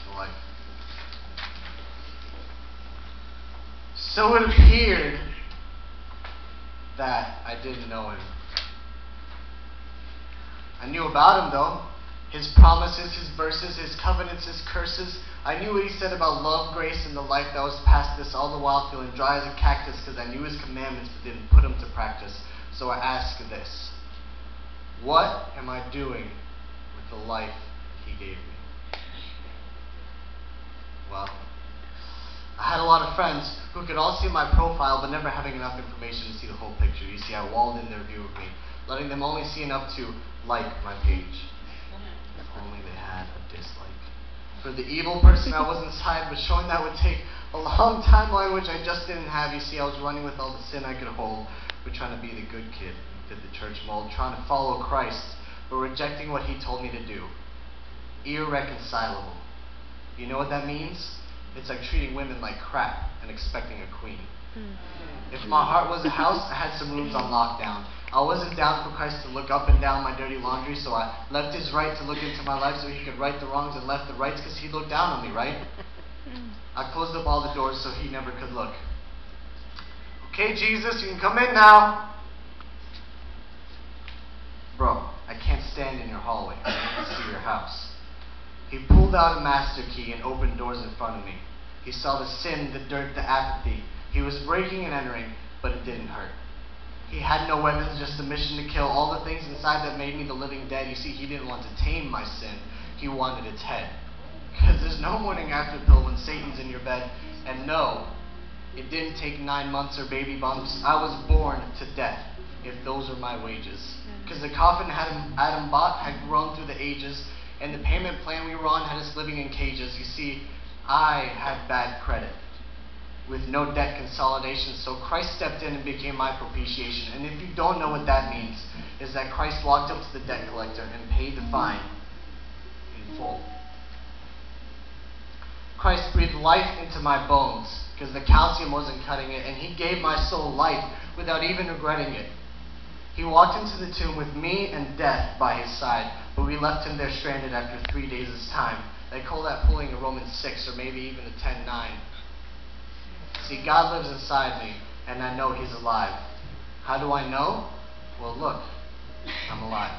to life. So it appeared that I didn't know him. I knew about him though. His promises, his verses, his covenants, his curses. I knew what he said about love, grace, and the life that was past this, all the while feeling dry as a cactus because I knew his commandments but didn't put them to practice. So I asked this: what am I doing with the life he gave me? Well, I had a lot of friends who could all see my profile but never having enough information to see the whole picture. You see, I walled in their view of me, letting them only see enough to like my page. If only they had a dislike. For the evil person I was inside, but showing that would take a long timeline, which I just didn't have. You see, I was running with all the sin I could hold, but trying to be the good kid who fit the church mold, trying to follow Christ, but rejecting what he told me to do. Irreconcilable. You know what that means? It's like treating women like crap and expecting a queen. If my heart was a house, I had some rooms on lockdown. I wasn't down for Christ to look up and down my dirty laundry, so I left his right to look into my life so he could right the wrongs, and left the rights because he looked down on me, right? I closed up all the doors so he never could look. Okay, Jesus, you can come in now. Bro, I can't stand in your hallway. I need to see your house. He pulled out a master key and opened doors in front of me. He saw the sin, the dirt, the apathy. He was breaking and entering, but it didn't hurt. He had no weapons, just a mission to kill all the things inside that made me the living dead. You see, he didn't want to tame my sin. He wanted its head. Because there's no morning after pill when Satan's in your bed. And no, it didn't take 9 months or baby bumps. I was born to death, if those are my wages. Because the coffin Adam bought had grown through the ages, and the payment plan we were on had us living in cages. You see, I had bad credit, with no debt consolidation, so Christ stepped in and became my propitiation. And if you don't know what that means, is that Christ walked up to the debt collector and paid the fine in full. Christ breathed life into my bones, because the calcium wasn't cutting it, and he gave my soul life without even regretting it. He walked into the tomb with me and death by his side, but we left him there stranded after 3 days' time. They call that pulling a Romans 6 or maybe even a 10:9. See, God lives inside me, and I know he's alive. How do I know? Well, look, I'm alive.